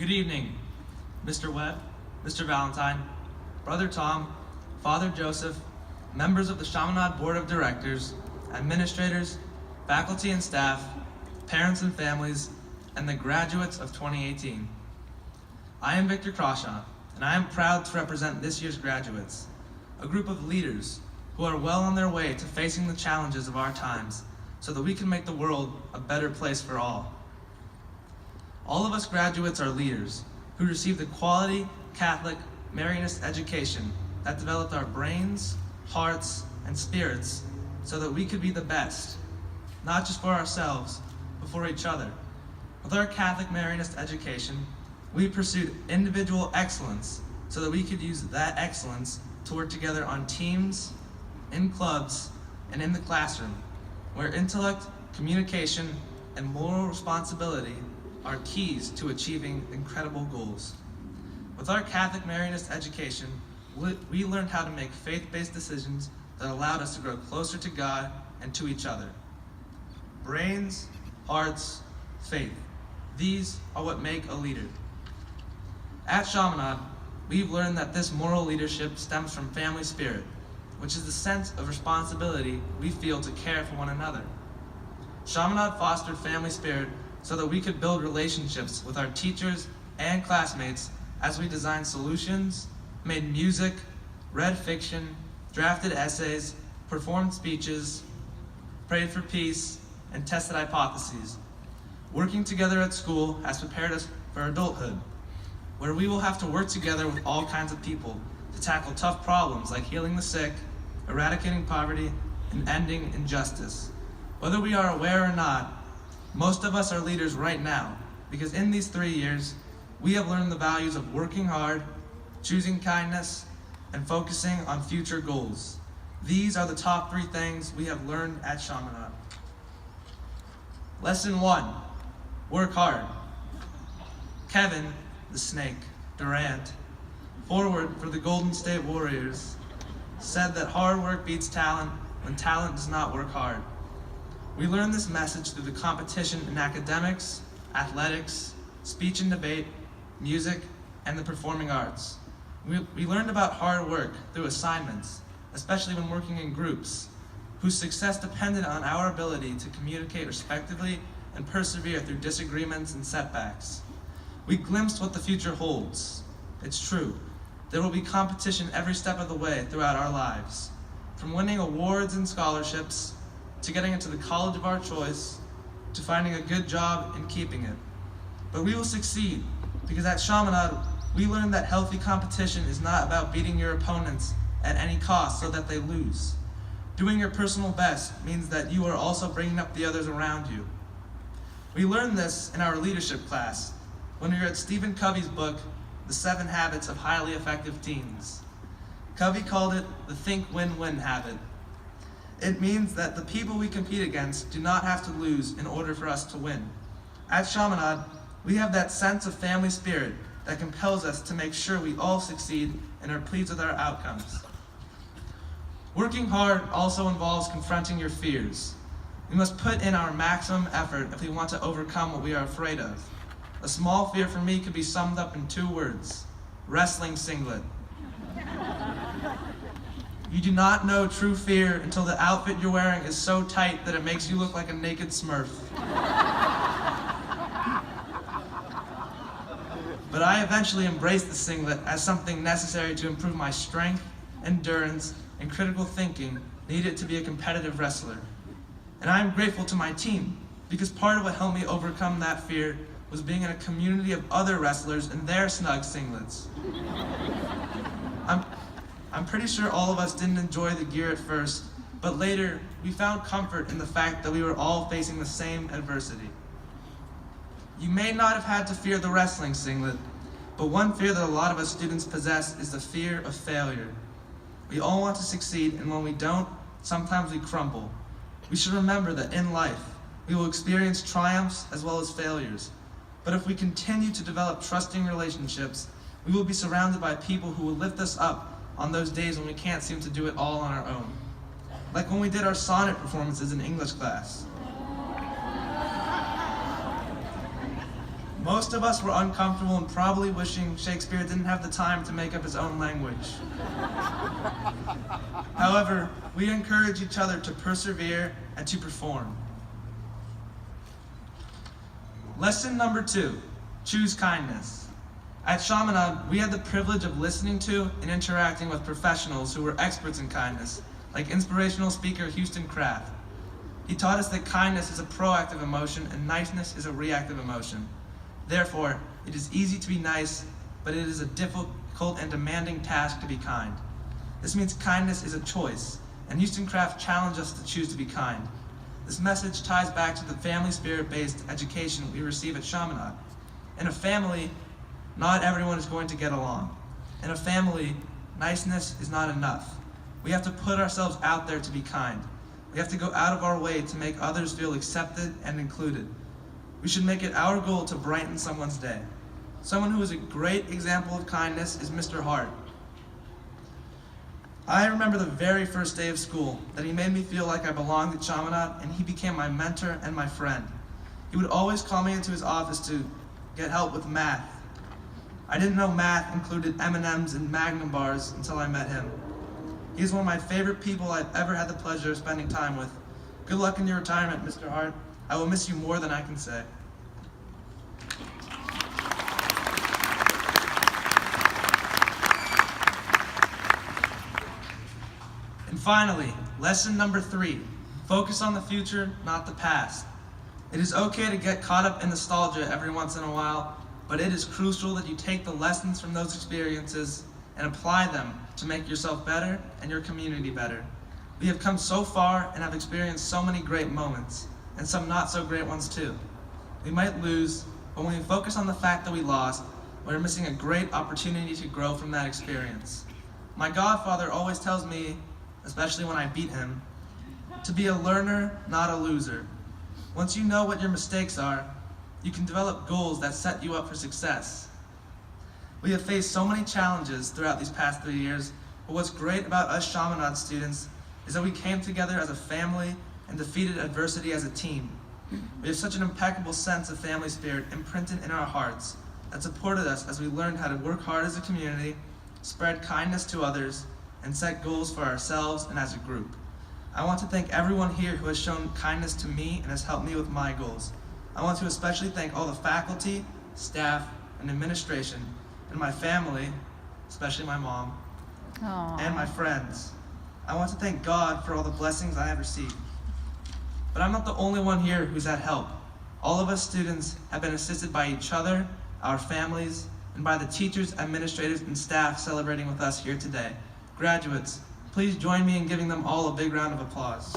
Good evening, Mr. Webb, Mr. Valentine, Brother Tom, Father Joseph, members of the Chaminade Board of Directors, administrators, faculty and staff, parents and families, and the graduates of 2018. I am Victor Crawshaw, and I am proud to represent this year's graduates, a group of leaders who are well on their way to facing the challenges of our times so that we can make the world a better place for all. All of us graduates are leaders who received a quality Catholic Marianist education that developed our brains, hearts, and spirits so that we could be the best, not just for ourselves, but for each other. With our Catholic Marianist education, we pursued individual excellence so that we could use that excellence to work together on teams, in clubs, and in the classroom, where intellect, communication, and moral responsibility are keys to achieving incredible goals. With our Catholic Marianist education, we learned how to make faith-based decisions that allowed us to grow closer to God and to each other. Brains, hearts, faith. These are what make a leader. At Chaminade, we've learned that this moral leadership stems from family spirit, which is the sense of responsibility we feel to care for one another. Chaminade fostered family spirit so that we could build relationships with our teachers and classmates as we designed solutions, made music, read fiction, drafted essays, performed speeches, prayed for peace, and tested hypotheses. Working together at school has prepared us for adulthood, where we will have to work together with all kinds of people to tackle tough problems like healing the sick, eradicating poverty, and ending injustice. Whether we are aware or not, most of us are leaders right now, because in these 3 years, we have learned the values of working hard, choosing kindness, and focusing on future goals. These are the top 3 things we have learned at Chaminade. Lesson 1, work hard. Kevin, the Snake, Durant, forward for the Golden State Warriors, said that hard work beats talent when talent does not work hard. We learned this message through the competition in academics, athletics, speech and debate, music, and the performing arts. We learned about hard work through assignments, especially when working in groups, whose success depended on our ability to communicate respectively and persevere through disagreements and setbacks. We glimpsed what the future holds. It's true. There will be competition every step of the way throughout our lives, from winning awards and scholarships, to getting into the college of our choice, to finding a good job and keeping it. But we will succeed, because at Chaminade, we learned that healthy competition is not about beating your opponents at any cost so that they lose. Doing your personal best means that you are also bringing up the others around you. We learned this in our leadership class, when we read Stephen Covey's book, The 7 Habits of Highly Effective Teens. Covey called it the think win-win habit. It means that the people we compete against do not have to lose in order for us to win. At Chaminade, we have that sense of family spirit that compels us to make sure we all succeed and are pleased with our outcomes. Working hard also involves confronting your fears. We must put in our maximum effort if we want to overcome what we are afraid of. A small fear for me could be summed up in 2 words: wrestling singlet. You do not know true fear until the outfit you're wearing is so tight that it makes you look like a naked Smurf. But I eventually embraced the singlet as something necessary to improve my strength, endurance, and critical thinking needed to be a competitive wrestler. And I am grateful to my team, because part of what helped me overcome that fear was being in a community of other wrestlers in their snug singlets. I'm pretty sure all of us didn't enjoy the gear at first, but later we found comfort in the fact that we were all facing the same adversity. You may not have had to fear the wrestling singlet, but one fear that a lot of us students possess is the fear of failure. We all want to succeed, and when we don't, sometimes we crumble. We should remember that in life, we will experience triumphs as well as failures. But if we continue to develop trusting relationships, we will be surrounded by people who will lift us up on those days when we can't seem to do it all on our own. Like when we did our sonnet performances in English class. Most of us were uncomfortable and probably wishing Shakespeare didn't have the time to make up his own language. However, we encourage each other to persevere and to perform. Lesson number 2, choose kindness. At Chaminade, we had the privilege of listening to and interacting with professionals who were experts in kindness, like inspirational speaker Houston Kraft. He taught us that kindness is a proactive emotion and niceness is a reactive emotion. Therefore, it is easy to be nice, but it is a difficult and demanding task to be kind. This means kindness is a choice, and Houston Kraft challenged us to choose to be kind. This message ties back to the family spirit-based education we receive at Chaminade. In a family, not everyone is going to get along. In a family, niceness is not enough. We have to put ourselves out there to be kind. We have to go out of our way to make others feel accepted and included. We should make it our goal to brighten someone's day. Someone who is a great example of kindness is Mr. Hart. I remember the very first day of school that he made me feel like I belonged at Chaminade, and he became my mentor and my friend. He would always call me into his office to get help with math. I didn't know math included M&Ms and Magnum bars until I met him. He is one of my favorite people I've ever had the pleasure of spending time with. Good luck in your retirement, Mr. Hart. I will miss you more than I can say. And finally, lesson number 3, focus on the future, not the past. It is okay to get caught up in nostalgia every once in a while, but it is crucial that you take the lessons from those experiences and apply them to make yourself better and your community better. We have come so far and have experienced so many great moments, and some not so great ones too. We might lose, but when we focus on the fact that we lost, we're missing a great opportunity to grow from that experience. My godfather always tells me, especially when I beat him, to be a learner, not a loser. Once you know what your mistakes are, you can develop goals that set you up for success. We have faced so many challenges throughout these past 3 years, but what's great about us Chaminade students is that we came together as a family and defeated adversity as a team. We have such an impeccable sense of family spirit imprinted in our hearts that supported us as we learned how to work hard as a community, spread kindness to others, and set goals for ourselves and as a group. I want to thank everyone here who has shown kindness to me and has helped me with my goals. I want to especially thank all the faculty, staff, and administration, and my family, especially my mom, and my friends. I want to thank God for all the blessings I have received. But I'm not the only one here who's had help. All of us students have been assisted by each other, our families, and by the teachers, administrators, and staff celebrating with us here today. Graduates, please join me in giving them all a big round of applause.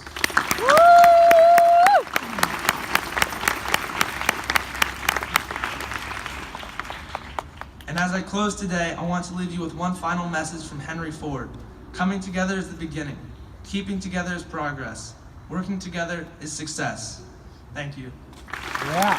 And as I close today, I want to leave you with one final message from Henry Ford. Coming together is the beginning. Keeping together is progress. Working together is success. Thank you. Yeah.